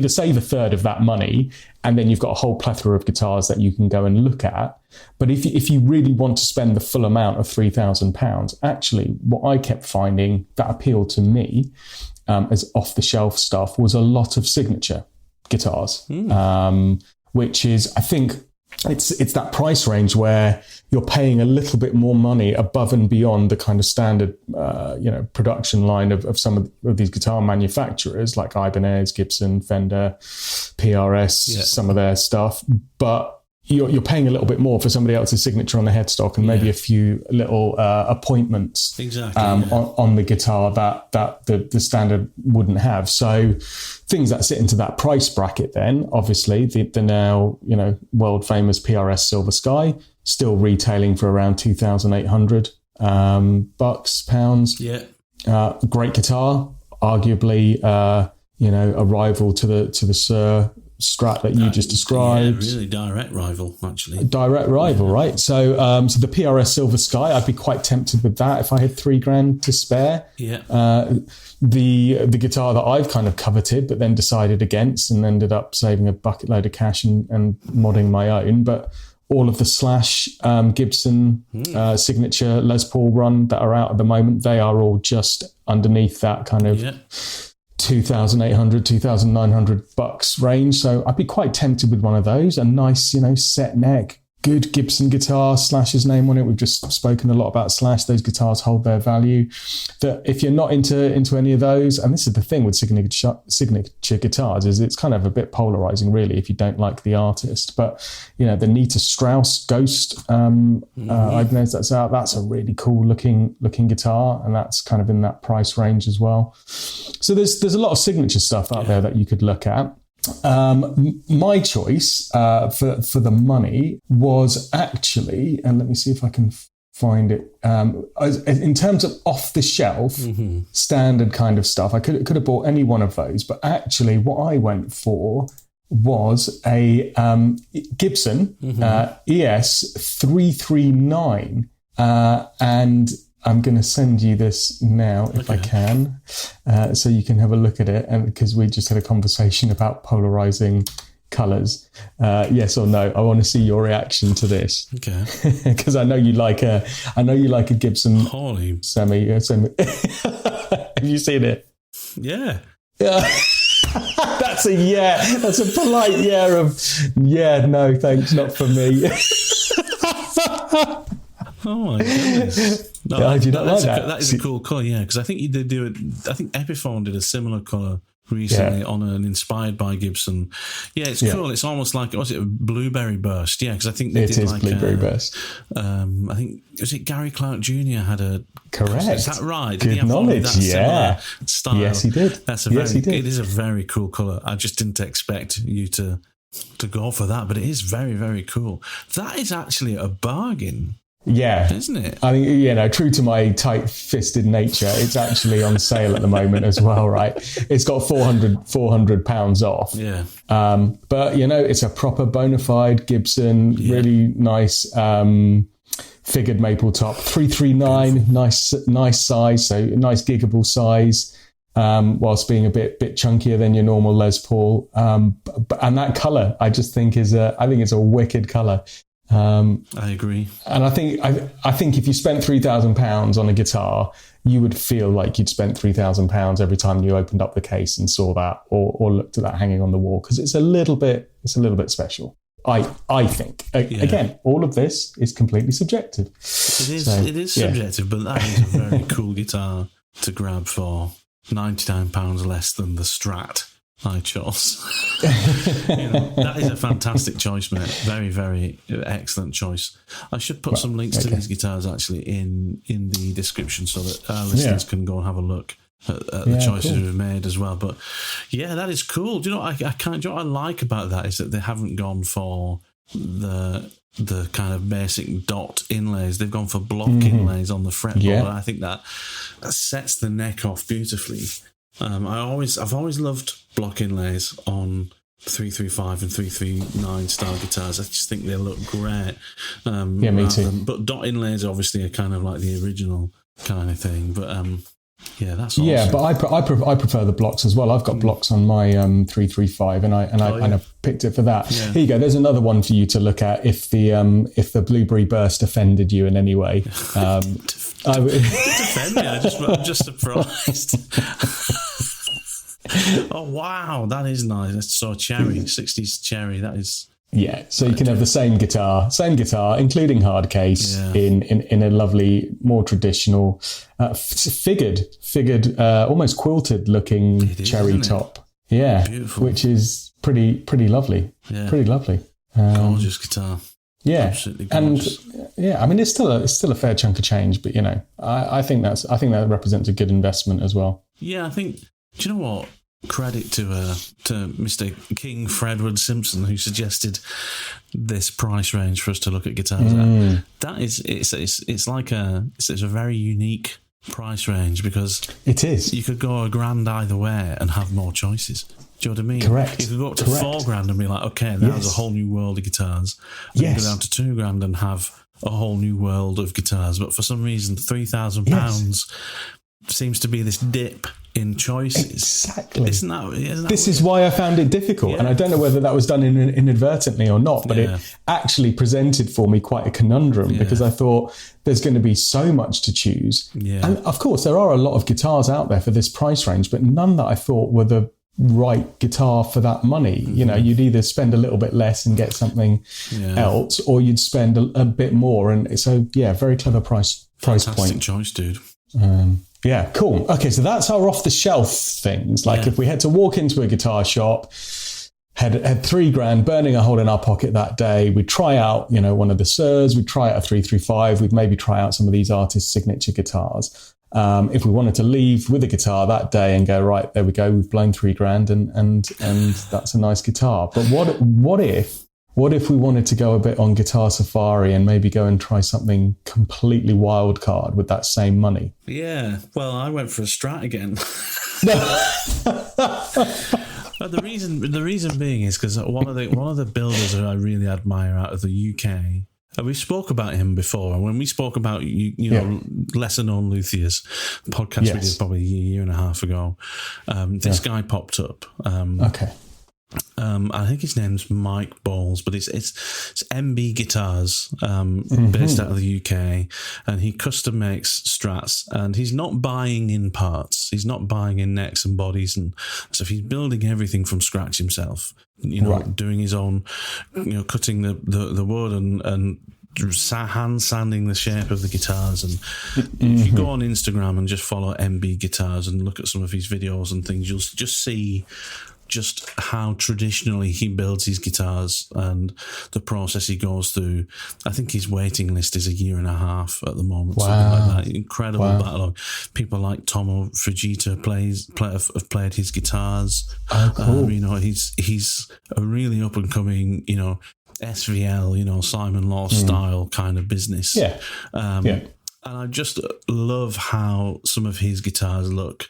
save a third of that money, and then you've got a whole plethora of guitars that you can go and look at. But if you really want to spend the full amount of £3,000, actually, what I kept finding that appealed to me as off-the-shelf stuff was a lot of signature guitars, which is, I think, it's that price range where you're paying a little bit more money above and beyond the kind of standard, production line of some of these guitar manufacturers like Ibanez, Gibson, Fender, PRS, some of their stuff. But you're paying a little bit more for somebody else's signature on the headstock and maybe a few little appointments on the guitar that the standard wouldn't have. So things that sit into that price bracket then, obviously, the now, world famous PRS Silver Sky, still retailing for around $2,800 pounds. Yeah. Great guitar, arguably, a rival to the Sir Strat that you just described. Yeah, really direct rival, actually. Direct rival, right? So the PRS Silver Sky, I'd be quite tempted with that if I had $3,000 to spare. Yeah. The guitar that I've kind of coveted, but then decided against and ended up saving a bucket load of cash and modding my own. But all of the Slash Gibson signature Les Paul run that are out at the moment, they are all just underneath that kind of $2,800, $2,900 range. So I'd be quite tempted with one of those. A nice, set neck, good Gibson guitar, Slash's name on it. We've just spoken a lot about Slash. Those guitars hold their value. That if you're not into any of those, and this is the thing with signature guitars, is it's kind of a bit polarizing, really, if you don't like the artist. But the Nita Strauss Ghost, I've noticed that's a really cool looking guitar, and that's kind of in that price range as well. So there's a lot of signature stuff out there that you could look at. My choice for the money was actually, and let me see if I can find it, in terms of off the shelf standard kind of stuff. I could have bought any one of those, but actually what I went for was a Gibson ES 339, and I'm going to send you this now if I can, so you can have a look at it. And because we just had a conversation about polarizing colors, yes or no? I want to see your reaction to this. Okay. Because I know you like a Gibson semi. Have you seen it? Yeah. That's a yeah. That's a polite yeah of yeah. No, thanks, not for me. Oh my goodness! No, that is a cool colour, yeah. Because I think they do it. I think Epiphone did a similar colour recently on an inspired by Gibson. Yeah, it's cool. It's almost like, was it a Blueberry Burst? Yeah, because I think it is like Blueberry Burst. I think, was it Gary Clark Jr. had a correct? Is that right? Good knowledge. That style? Yes, he did. It is a very cool colour. I just didn't expect you to go for that, but it is very, very cool. That is actually a bargain. Yeah. Isn't it? I mean, true to my tight-fisted nature, it's actually on sale at the moment as well, right? It's got £400 off. Yeah. But, it's a proper bona fide Gibson, really nice figured maple top. 339, nice size, so nice giggable size, whilst being a bit chunkier than your normal Les Paul. And that colour, I just think it's a wicked colour. I agree, and I think if you spent £3,000 on a guitar, you would feel like you'd spent £3,000 every time you opened up the case and saw that or looked at that hanging on the wall, because it's a little bit special. I think again, all of this is completely subjective. It is subjective, but that is a very cool guitar to grab for £99 less than the Strat I chose. That is a fantastic choice, mate. Very, very excellent choice. I should put some links to these guitars actually in the description so that our listeners can go and have a look at the choices we've made as well. But yeah, that is cool. Do you know what what I like about that is that they haven't gone for the kind of basic dot inlays. They've gone for block inlays on the fretboard. Yeah. I think that sets the neck off beautifully. I've always loved block inlays on 335 and 339 style guitars. I just think they look great. Me too. But dot inlays obviously are kind of like the original kind of thing. But that's awesome. Yeah, but I prefer the blocks as well. I've got blocks on my 335, and I picked it for that. Yeah. Here you go. There's another one for you to look at if the Blueberry Burst offended you in any way. Defend me. I'm just surprised. Oh wow, that is nice. That's so cherry, 60s cherry. That is. Yeah, so you can have the same guitar, including hard case, in a lovely, more traditional, figured, almost quilted looking cherry top. Yeah, beautiful. Which is pretty lovely. Yeah. Pretty lovely. Gorgeous guitar. Yeah, absolutely gorgeous. And I mean, it's still a fair chunk of change, but I think that represents a good investment as well. Yeah, I think. Do you know what? Credit to Mr KingFredward Simpson, who suggested this price range for us to look at guitars at. That is, it's a very unique price range, because it is. You could go $1,000 either way and have more choices. Do you know what I mean? Correct. You could go up to $4,000 and be like, okay, now there's a whole new world of guitars. And you go down to $2,000 and have a whole new world of guitars. But for some reason, £3,000 seems to be this dip in choices. Exactly. Isn't that this is why I found it difficult. And I don't know whether that was done inadvertently or not, but it actually presented for me quite a conundrum, because I thought there's going to be so much to choose. Yeah. And of course, there are a lot of guitars out there for this price range, but none that I thought were right guitar for that money. You know, you'd either spend a little bit less and get something else, or you'd spend a bit more. And so, yeah, very clever price Fantastic point. choice, dude. Yeah, cool. Okay, so that's our off-the-shelf things. Like if we had to walk into a guitar shop, had $3,000 burning a hole in our pocket that day, we'd try out, you know, one of the Sirs, we'd try out a 335, we'd maybe try out some of these artists' signature guitars. If we wanted to leave with a guitar that day and go, right, there we go, we've blown $3,000 and that's a nice guitar. But what if we wanted to go a bit on guitar safari and maybe go and try something completely wild card with that same money? Yeah, well, I went for a Strat again. But the reason being is because one of the builders that I really admire out of the UK. We spoke about him before, and when we spoke about you know lesser known luthiers, the podcast we did probably a year and a half ago, this guy popped up. Okay. I think his name's Mike Bowles, but it's MB Guitars, based out of the UK, and he custom makes Strats, and he's not buying in parts, he's not buying in necks and bodies and stuff. He's building everything from scratch himself. You know, doing his own, you know, cutting the wood and hand sanding the shape of the guitars. And if you go on Instagram and just follow MB Guitars and look at some of his videos and things, you'll just see just how traditionally he builds his guitars and the process he goes through. I think his waiting list is a year and a half at the moment. Something like that. Incredible backlog. People like Tomo Fujita have played his guitars. Oh, cool. You know, he's a really up and coming, you know, SVL, you know, Simon Law style kind of business. And I just love how some of his guitars look.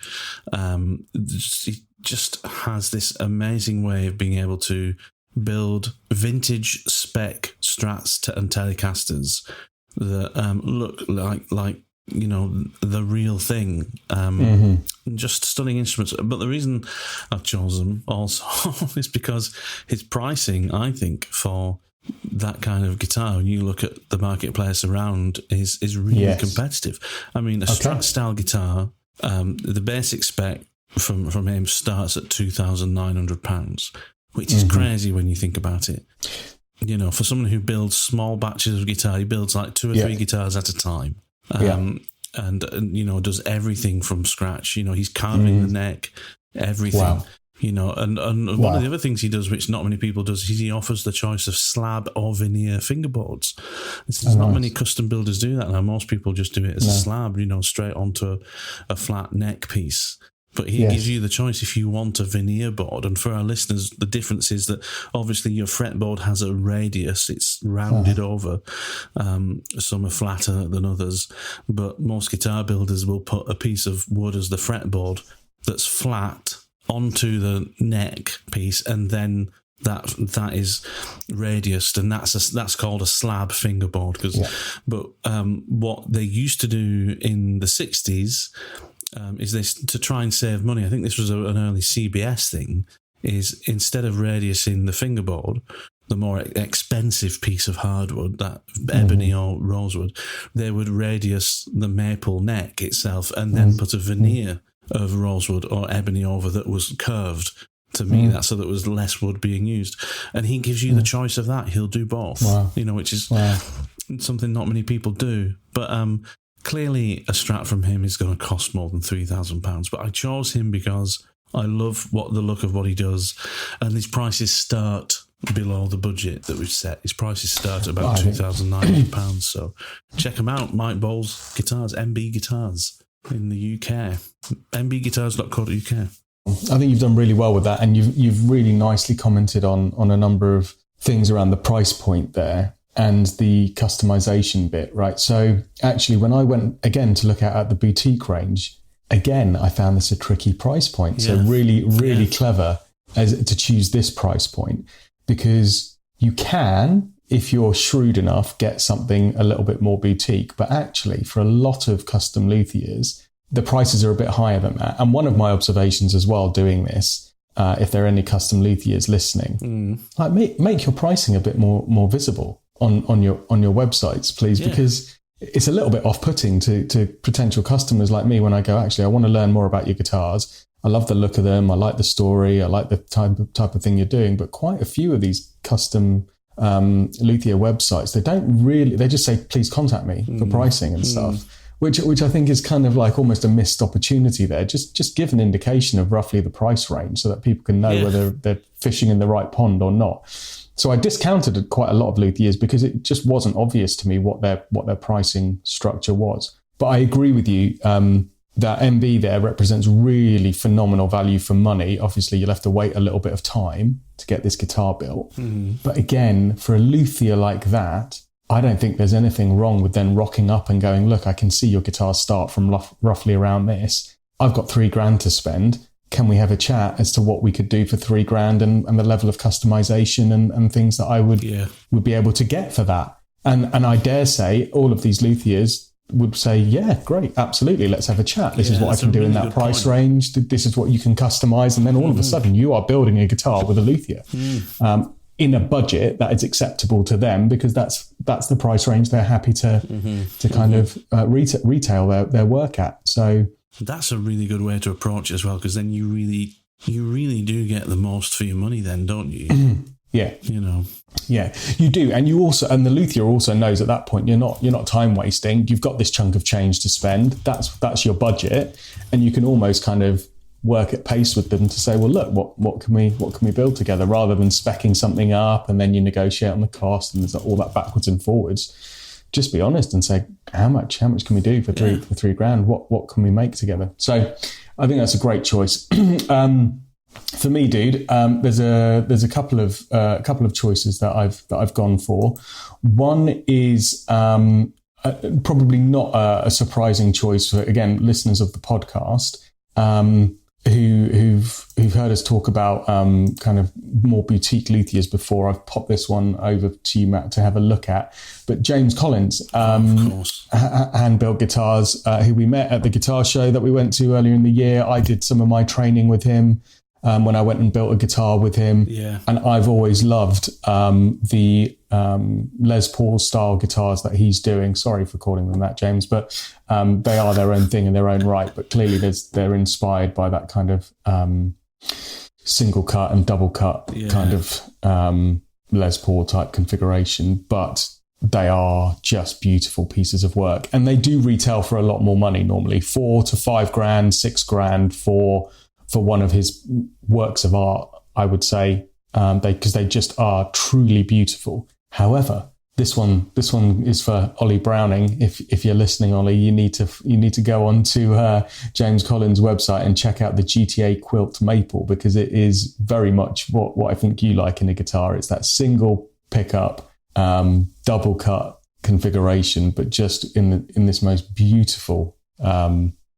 He just has this amazing way of being able to build vintage spec Strats and Telecasters that look like you know, the real thing. Just stunning instruments. But the reason I've chosen them also is because his pricing, I think, for that kind of guitar, when you look at the marketplace around, is really competitive. I mean, a Strat style guitar, the basic spec from him starts at £2,900, which is crazy when you think about it. You know, for someone who builds small batches of guitar, he builds like 2 or 3 guitars at a time. And you know, does everything from scratch. You know, he's carving the neck, everything. You know, and one of the other things he does, which not many people does, is he offers the choice of slab or veneer fingerboards. There's not many custom builders do that now. Most people just do it as a slab, you know, straight onto a flat neck piece. But he gives you the choice if you want a veneer board. And for our listeners, the difference is that obviously your fretboard has a radius. It's rounded over. Some are flatter than others. But most guitar builders will put a piece of wood as the fretboard that's flat onto the neck piece, and then that is radiused, and that's called a slab fingerboard. But what they used to do in the 60s is this, to try and save money. I think this was an early CBS thing, is instead of radiusing the fingerboard, the more expensive piece of hardwood, that ebony or rosewood, they would radius the maple neck itself and then put a veneer of rosewood or ebony over that was curved to meet that, so that was less wood being used. And he gives you the choice of that. He'll do both, you know, which is something not many people do. But clearly a Strat from him is going to cost more than £3,000. But I chose him because I love the look of what he does, and his prices start below the budget that we've set. His prices start at about £2,900. So check him out, Mike Bowles Guitars, MB Guitars in the UK, mbguitars.co.uk. I think you've done really well with that, and you've really nicely commented on a number of things around the price point there and the customization bit, right? So actually, when I went again to look at the boutique range, again, I found this a tricky price point. So really clever to choose this price point, because you can, if you're shrewd enough, get something a little bit more boutique. But actually, for a lot of custom luthiers, the prices are a bit higher than that. And one of my observations as well doing this, if there are any custom luthiers listening, like make your pricing a bit more visible on your websites, please, because it's a little bit off-putting to potential customers like me when I go, actually, I want to learn more about your guitars. I love the look of them. I like the story. I like the type of thing you're doing. But quite a few of these custom luthier websites, they just say, please contact me for pricing and stuff, which I think is kind of like almost a missed opportunity there. Just give an indication of roughly the price range so that people can know whether they're fishing in the right pond or not. So I discounted quite a lot of luthiers because it just wasn't obvious to me what their pricing structure was. But I agree with you. That MB there represents really phenomenal value for money. Obviously, you'll have to wait a little bit of time to get this guitar built. But again, for a luthier like that, I don't think there's anything wrong with then rocking up and going, look, I can see your guitar start from roughly around this. I've got $3,000 to spend. Can we have a chat as to what we could do for $3,000 and the level of customization and things that I would be able to get for that? And I dare say all of these luthiers would say, yeah, great, absolutely, let's have a chat. This is what I can do in that price range. This is what you can customize. And then all of a sudden you are building a guitar with a luthier in a budget that is acceptable to them, because that's the price range they're happy to kind of retail their work at. So that's a really good way to approach it as well, because then you really do get the most for your money then, don't you? Yeah. Yeah, you do. And the luthier also knows at that point you're not time wasting. You've got this chunk of change to spend. That's your budget. And you can almost kind of work at pace with them to say, well, look, what can we build together, rather than speccing something up and then you negotiate on the cost and there's all that backwards and forwards. Just be honest and say, how much can we do for $3,000? What can we make together? So I think that's a great choice. For me, dude, there's a couple of choices that I've gone for. One is probably not a surprising choice for, again, listeners of the podcast who've heard us talk about kind of more boutique luthiers before. I've popped this one over to you, Matt, to have a look at. But James Collins, of course. Hand-Built Guitars, who we met at the guitar show that we went to earlier in the year. I did some of my training with him. When I went and built a guitar with him. Yeah. And I've always loved the Les Paul style guitars that he's doing. Sorry for calling them that, James, but they are their own thing in their own right. But clearly they're inspired by that kind of single cut and double cut kind of Les Paul type configuration. But they are just beautiful pieces of work. And they do retail for a lot more money normally, $4,000 to $5,000, $6,000 for one of his works of art, I would say, because they just are truly beautiful. However, this one is for Ollie Browning. If you're listening, Ollie, you need to go on to James Collins' website and check out the GTA Quilt Maple, because it is very much what I think you like in a guitar. It's that single pickup, double cut configuration, but just in this most beautiful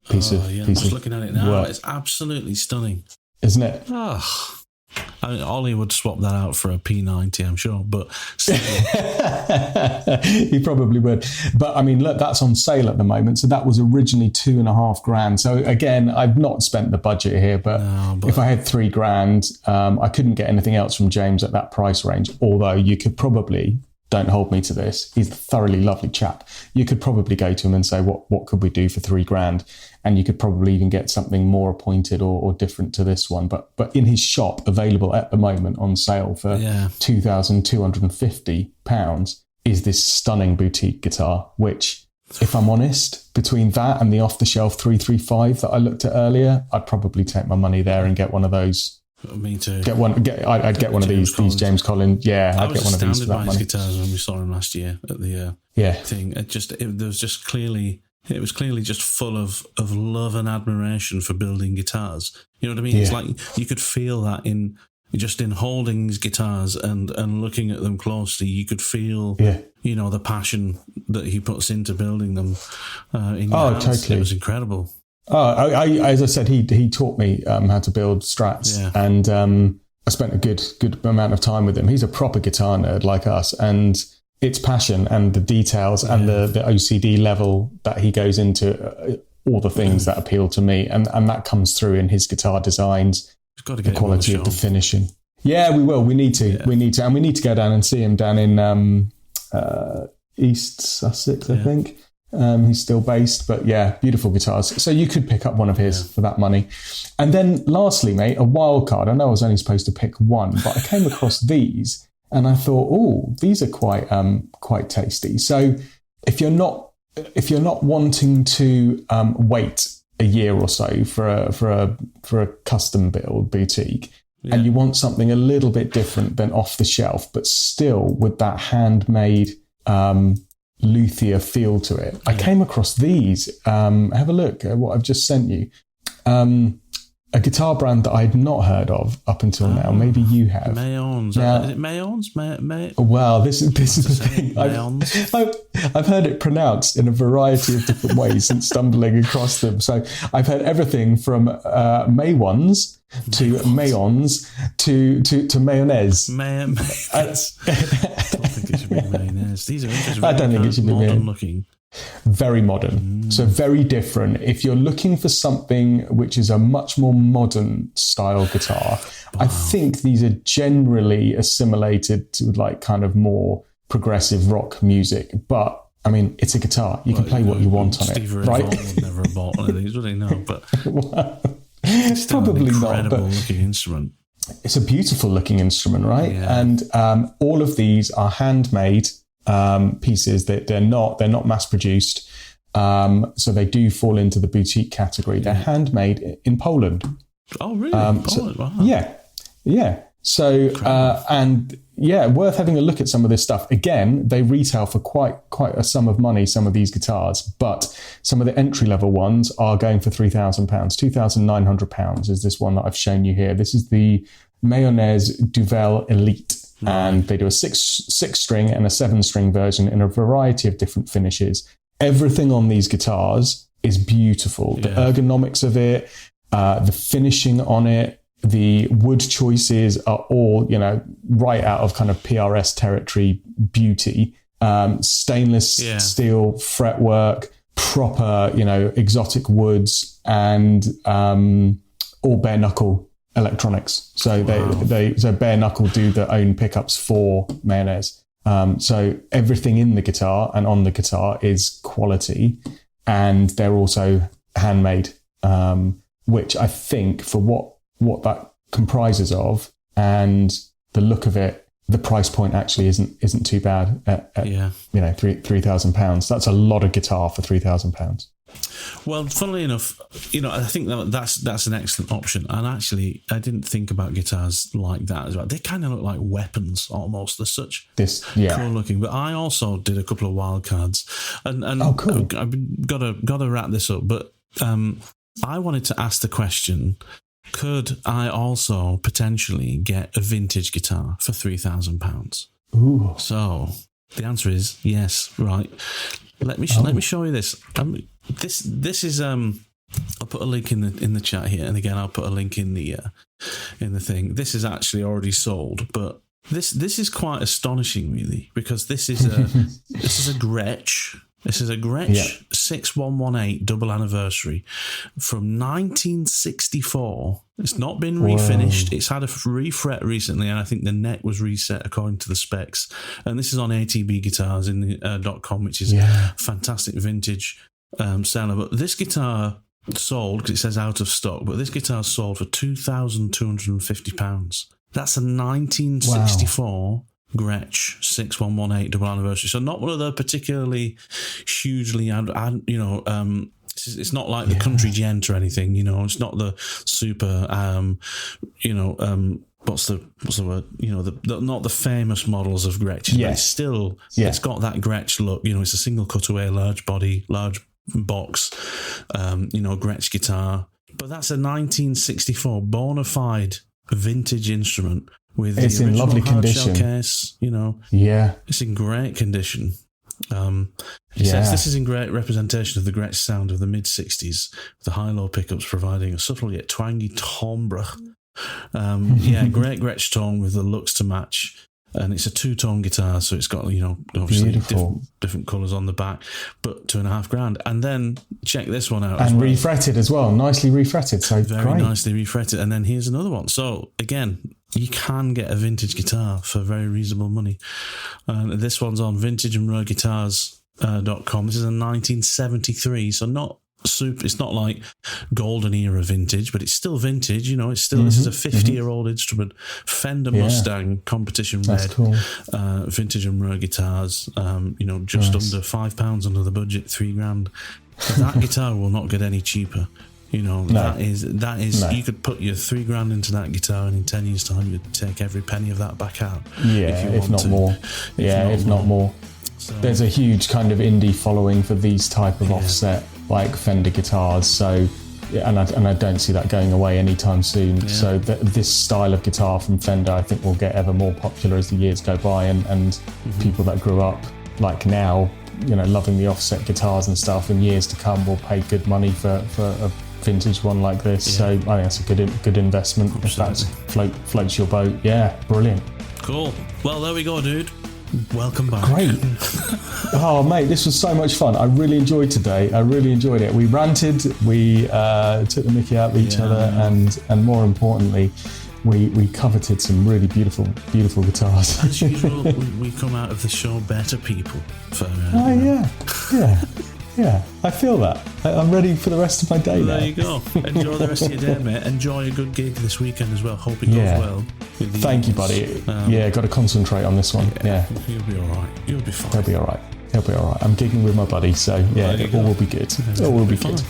piece of I'm just looking at it now. Work. It's absolutely stunning, isn't it? Oh, I mean, Ollie would swap that out for a P90, I'm sure, but he probably would. But I mean, look, that's on sale at the moment. So that was originally $2,500. So again, I've not spent the budget here, but if I had $3,000, I couldn't get anything else from James at that price range. Although you could probably, don't hold me to this, he's a thoroughly lovely chap. You could probably go to him and say, what could we do for $3,000? And you could probably even get something more appointed or different to this one. But in his shop, available at the moment on sale for £2,250, is this stunning boutique guitar, which, if I'm honest, between that and the off-the-shelf 335 that I looked at earlier, I'd probably take my money there and get one of those. Me too. I'd get one of these James Collins. Yeah, I'd get one of these for that money. I was astounded by his guitars when we saw him last year at the thing. It was clearly just full of love and admiration for building guitars. You know what I mean? Yeah. It's like you could feel that in holding these guitars and looking at them closely. You could feel, the passion that he puts into building them. Totally. It was incredible. As I said, he taught me how to build Strats, and I spent a good amount of time with him. He's a proper guitar nerd like us, and it's passion and the details and the OCD level that he goes into, all the things that appeal to me, and that comes through in his guitar designs, the quality of the finishing. Yeah, we will. We need to, and we need to go down and see him down in East Sussex, I think. He's still based, but yeah, beautiful guitars. So you could pick up one of his for that money. And then lastly, mate, a wild card. I know I was only supposed to pick one, but I came across these and I thought, oh, these are quite tasty. So if you're not wanting to wait a year or so for a custom build boutique, and you want something a little bit different than off the shelf, but still with that handmade luthier feel to it, I came across these. Have a look at what I've just sent you. A guitar brand that I'd not heard of up until now. Maybe you have. Mayons. Now, is it Mayons? Well, this is the thing. I've heard it pronounced in a variety of different ways since stumbling across them. So I've heard everything from Maywons to Mayons to mayonnaise. I don't think it should be mayonnaise. These are interesting. I don't think it should be modern looking. Very modern. So very different. If you're looking for something which is a much more modern style guitar, I think these are generally assimilated to like kind of more progressive rock music. But I mean, it's a guitar. You can play what you want on it, right? Would never have bought one of these, would he? No, but it's probably an not. incredible looking instrument. It's a beautiful looking instrument, right? Yeah. And all of these are handmade pieces. That they're not mass produced, so they do fall into the boutique category. They're handmade in Poland. Oh, really? Poland? Wow. Yeah. So and yeah, worth having a look at some of this stuff. Again, they retail for quite a sum of money, some of these guitars, but some of the entry level ones are going for £3,000, £2,900 is this one that I've shown you here. This is the Mayonnaise Duvel Elite. And they do a six string and a 7-string version in a variety of different finishes. Everything on these guitars is beautiful. The ergonomics of it, the finishing on it, the wood choices are all, right out of kind of PRS territory beauty. Stainless steel fretwork, proper, exotic woods, and all bare knuckle electronics. So so bare knuckle do their own pickups for Mayonnaise. So everything in the guitar and on the guitar is quality, and they're also handmade, which I think for what that comprises of and the look of it, the price point actually isn't too bad at £3,000. That's a lot of guitar for £3,000. Well, funnily enough, I think that's an excellent option. And actually, I didn't think about guitars like that as well. They kind of look like weapons almost. They're such cool looking. But I also did a couple of wild cards, and cool. I've got to wrap this up. But I wanted to ask the question: could I also potentially get a vintage guitar for £3,000? Ooh. So the answer is yes. Right. Let me show you this. This is I'll put a link in the chat here, and again I'll put a link in the thing. This is actually already sold, but this is quite astonishing, really, because this is a Gretsch. This is a Gretsch 6118 double anniversary from 1964. It's not been refinished. It's had a refret recently, and I think the neck was reset according to the specs. And this is on ATB Guitars in .com, which is fantastic vintage seller. But this guitar sold, because it says out of stock, but this guitar sold for £2,250. That's a 1964 Gretsch 6118 double anniversary. So not one of the particularly hugely, it's not like the Country Gent or anything, it's not the super, what's the word? Not the famous models of Gretsch, but it's still, it's got that Gretsch look, it's a single cutaway, large body, large box, Gretsch guitar. But that's a 1964 bona fide vintage instrument with it's the in original lovely hard condition. Shell case, it's in great condition. It says this is in great representation of the Gretsch sound of the mid-60s, with the high-low pickups providing a subtle yet twangy timbre. Great Gretsch tone with the looks to match. And it's a 2-tone guitar, so it's got, obviously different colours on the back, but £2,500. And then check this one out. And refretted as well, nicely refretted. So very nicely refretted. And then here's another one. So again, you can get a vintage guitar for very reasonable money. This one's on Vintage and Rare Guitars This is a 1973, so not super. It's not like golden era vintage, but it's still vintage. It's still this is a 50-year-old instrument. Fender Mustang competition red. That's cool. Vintage and rare guitars. Just under £5 under the budget, $3,000. That guitar will not get any cheaper. That is. You could put your $3,000 into that guitar, and in 10 years' time, you'd take every penny of that back out. Yeah, if not more. If not more. So, there's a huge kind of indie following for these type of offset like Fender guitars. So, and I don't see that going away anytime soon. Yeah. So this style of guitar from Fender, I think, will get ever more popular as the years go by, and people that grew up like now, loving the offset guitars and stuff, in years to come will pay good money for a vintage one like this. So I think that's a good investment. Absolutely. If that floats your boat. Yeah, brilliant. Cool. Well, there we go, dude. Welcome back. Great. Oh, mate, this was so much fun. I really enjoyed today. I really enjoyed it. We ranted, we took the mickey out of each other, and more importantly, we coveted some really beautiful guitars. As usual, we come out of the show better people. Yeah, I feel that. I'm ready for the rest of my day now. There you go. Enjoy the rest of your day, mate. Enjoy a good gig this weekend as well. Hope it goes well. Thank you, buddy. Got to concentrate on this one. Yeah. You'll be all right. You'll be fine. He'll be all right. I'm gigging with my buddy, so all will be good. All will be good.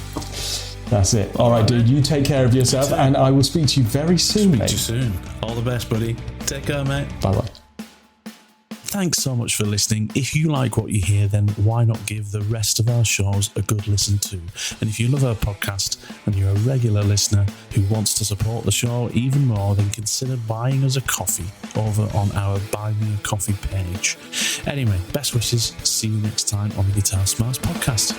That's it. All right, dude. You take care of yourself, and I will speak to you very soon, mate. Speak to you soon. All the best, buddy. Take care, mate. Bye-bye. Thanks so much for listening. If you like what you hear, then why not give the rest of our shows a good listen too? And if you love our podcast and you're a regular listener who wants to support the show even more, then consider buying us a coffee over on our Buy Me a Coffee page. Anyway, best wishes. See you next time on the Guitar Smarts podcast.